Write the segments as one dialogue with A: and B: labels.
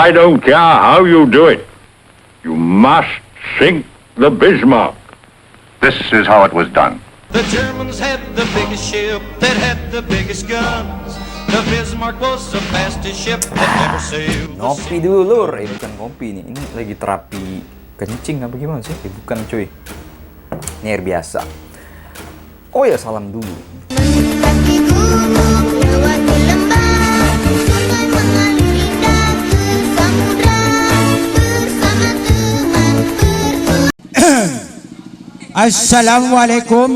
A: I don't care how you do it. You must sink the Bismarck.
B: This is how it was done.
C: The Germans had the biggest ship that had the biggest guns. The Bismarck was the fastest ship that ever sailed.
D: Ngopi dulu lur, bukan ngopi nih. Ini lagi terapi kencing apa gimana sih? Bukan cuy. Ini air biasa. Oh ya, salam dulu.
E: Mendaki gunung, lewati lembah, sungai mengalir indah ke samudra, bersama teman
F: Assalamualaikum.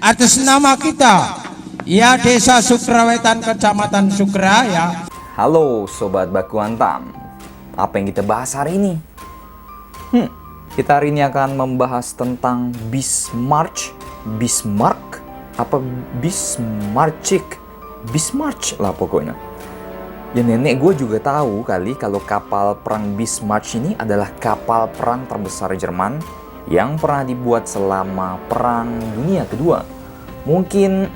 F: Atas nama kita, ya Desa Sukrawetan, Kecamatan Sukraya.
D: Halo Sobat Baku Hantam. Apa yang kita bahas hari ini? Kita hari ini akan membahas tentang Bismarck, apa Bismarck lah pokoknya. Ya nenek gue juga tahu kali kalau kapal perang Bismarck ini adalah kapal perang terbesar Jerman yang pernah dibuat selama Perang Dunia Kedua. Mungkin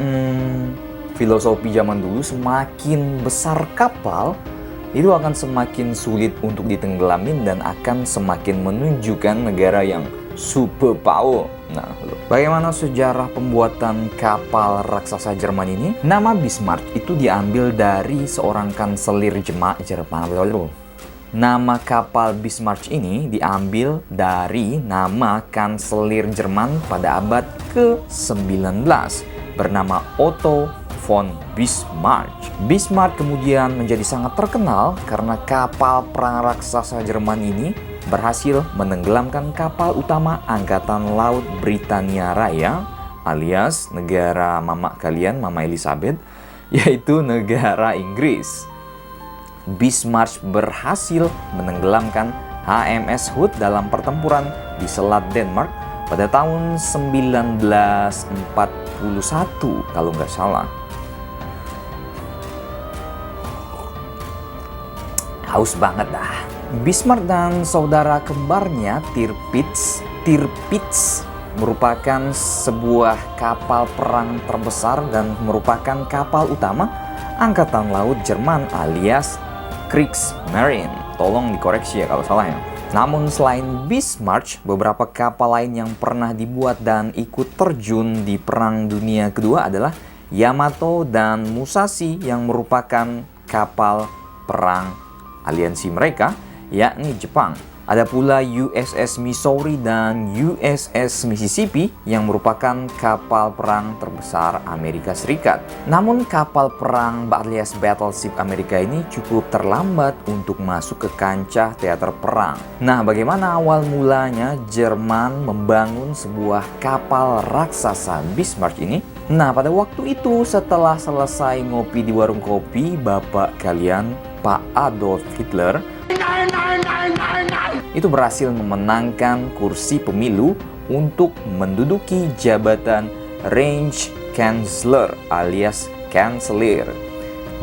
D: filosofi zaman dulu, semakin besar kapal itu akan semakin sulit untuk ditenggelamin dan akan semakin menunjukkan negara yang superpower. Nah, bagaimana sejarah pembuatan kapal raksasa Jerman ini? Nama Bismarck itu diambil dari seorang kanselir Jerman. Nama kapal Bismarck ini diambil dari nama kanselir Jerman pada abad ke-19 bernama Otto von Bismarck. Bismarck kemudian menjadi sangat terkenal karena kapal perang raksasa Jerman ini berhasil menenggelamkan kapal utama Angkatan Laut Britania Raya alias negara mama kalian, Mama Elizabeth, yaitu negara Inggris. Bismarck berhasil menenggelamkan HMS Hood dalam pertempuran di Selat Denmark pada tahun 1941 kalau nggak salah. Haus banget dah. Bismarck dan saudara kembarnya Tirpitz merupakan sebuah kapal perang terbesar dan merupakan kapal utama Angkatan Laut Jerman alias Kriegsmarine. Tolong dikoreksi ya kalau salah ya. Namun selain Bismarck, beberapa kapal lain yang pernah dibuat dan ikut terjun di Perang Dunia Kedua adalah Yamato dan Musashi yang merupakan kapal perang aliansi mereka, yakni Jepang. Ada pula USS Missouri dan USS Mississippi yang merupakan kapal perang terbesar Amerika Serikat. Namun kapal perang alias battleship Amerika ini cukup terlambat untuk masuk ke kancah teater perang. Nah, bagaimana awal mulanya Jerman membangun sebuah kapal raksasa Bismarck ini? Nah, pada waktu itu setelah selesai ngopi di warung kopi, bapak kalian Pak Adolf Hitler itu berhasil memenangkan kursi pemilu untuk menduduki jabatan Reichskanzler alias kanselir.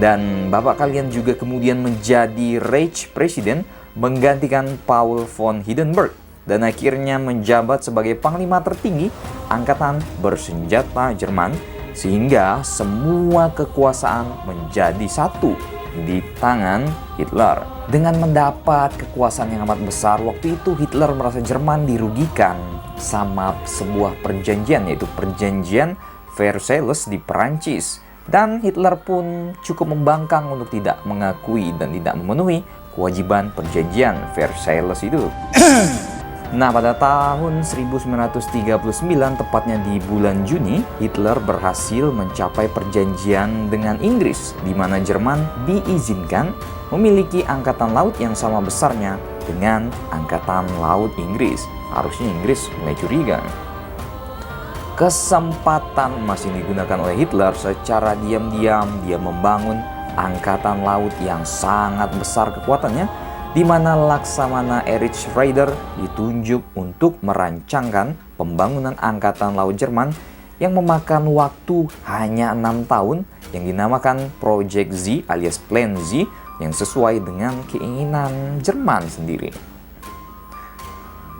D: Dan bapak kalian juga kemudian menjadi Reichspresiden menggantikan Paul von Hindenburg dan akhirnya menjabat sebagai panglima tertinggi angkatan bersenjata Jerman sehingga semua kekuasaan menjadi satu di tangan Hitler. Dengan mendapat kekuasaan yang amat besar, waktu itu Hitler merasa Jerman dirugikan sama sebuah perjanjian, yaitu perjanjian Versailles di Perancis. Dan Hitler pun cukup membangkang untuk tidak mengakui dan tidak memenuhi kewajiban perjanjian Versailles itu. Nah, pada tahun 1939, tepatnya di bulan Juni, Hitler berhasil mencapai perjanjian dengan Inggris, di mana Jerman diizinkan memiliki angkatan laut yang sama besarnya dengan angkatan laut Inggris. Harusnya Inggris mulai curiga. Kesempatan emas yang digunakan oleh Hitler, secara diam-diam dia membangun angkatan laut yang sangat besar kekuatannya, di mana Laksamana Erich Raeder ditunjuk untuk merancangkan pembangunan angkatan laut Jerman yang memakan waktu hanya 6 tahun, yang dinamakan Project Z alias Plan Z, yang sesuai dengan keinginan Jerman sendiri.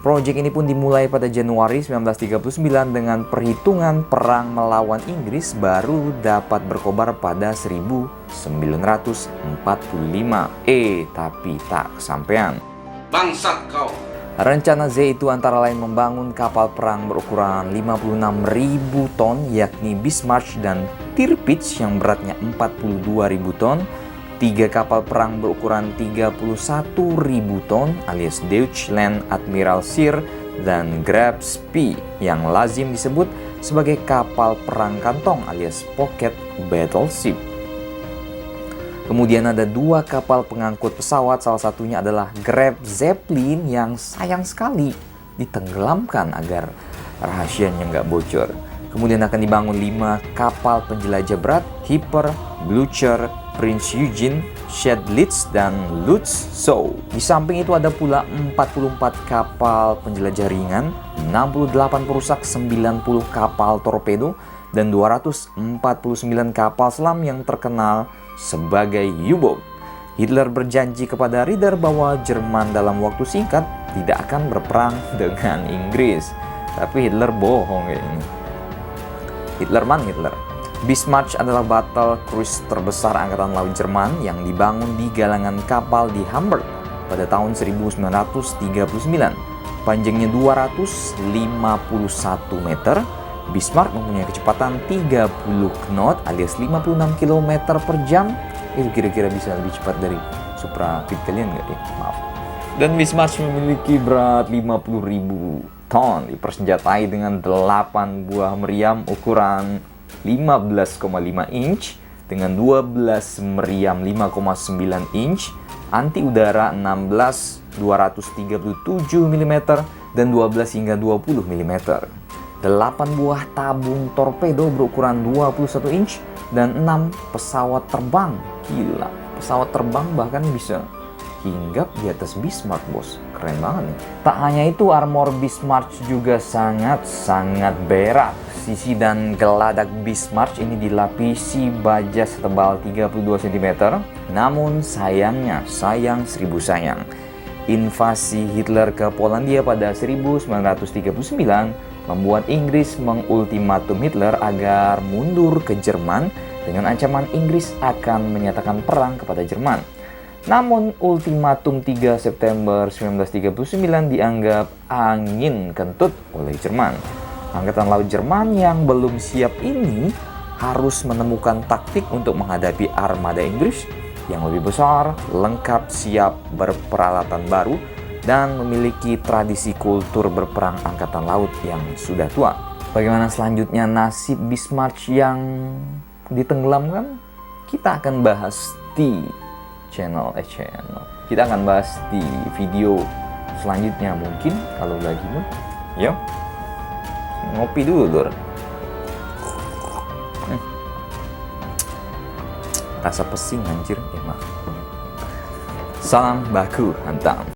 D: Proyek ini pun dimulai pada Januari 1939 dengan perhitungan perang melawan Inggris baru dapat berkobar pada 1945. Tapi tak kesampaian.
C: Bangsat kau.
D: Rencana Z itu antara lain membangun kapal perang berukuran 56.000 ton yakni Bismarck dan Tirpitz yang beratnya 42.000 ton, 3 kapal perang berukuran 31.000 ton alias Deutschland Admiral Sir dan Graf-Spee yang lazim disebut sebagai kapal perang kantong alias pocket battleship. Kemudian ada 2 kapal pengangkut pesawat, salah satunya adalah Graf Zeppelin yang sayang sekali ditenggelamkan agar rahasianya nggak bocor. Kemudian akan dibangun 5 kapal penjelajah berat, Hipper, Blücher, Prince Eugene, Stedlitz, dan Lutzow. Di samping itu ada pula 44 kapal penjelajah ringan, 68 perusak, 90 kapal torpedo, dan 249 kapal selam yang terkenal sebagai U-boat. Hitler berjanji kepada Reeder bahwa Jerman dalam waktu singkat tidak akan berperang dengan Inggris. Tapi Hitler bohong ya ini. Hitler. Bismarck adalah battle cruise terbesar Angkatan Laut Jerman yang dibangun di galangan kapal di Hamburg pada tahun 1939. Panjangnya 251 meter, Bismarck mempunyai kecepatan 30 knot alias 56 km per jam. Itu kira-kira bisa lebih cepat dari Supra Pit kalian nggak ya? Maaf. Dan Bismarck memiliki berat 50.000 ton, dipersenjatai dengan 8 buah meriam ukuran 15,5 inch dengan 12 meriam 5,9 inch, anti udara 16 237 mm dan 12 hingga 20 mm. 8 buah tabung torpedo berukuran 21 inch dan 6 pesawat terbang. Gila, pesawat terbang bahkan bisa hinggap di atas Bismarck, bos. Keren banget nih. Tak hanya itu, armor Bismarck juga sangat berat. Sisi dan geladak Bismarck ini dilapisi baja setebal 32 cm. Namun sayang seribu sayang, invasi Hitler ke Polandia pada 1939 membuat Inggris mengultimatum Hitler agar mundur ke Jerman dengan ancaman Inggris akan menyatakan perang kepada Jerman. Namun ultimatum 3 September 1939 dianggap angin kentut oleh Jerman. Angkatan Laut Jerman yang belum siap ini harus menemukan taktik untuk menghadapi armada Inggris yang lebih besar, lengkap, siap, berperalatan baru, dan memiliki tradisi kultur berperang angkatan laut yang sudah tua. Bagaimana selanjutnya nasib Bismarck yang ditenggelamkan? Kita akan bahas di channel. Kita akan bahas di video selanjutnya mungkin kalau lagi mood. Yuk, ngopi dulu, Dor. Rasa pesing anjir, emang. Salam baku hantam.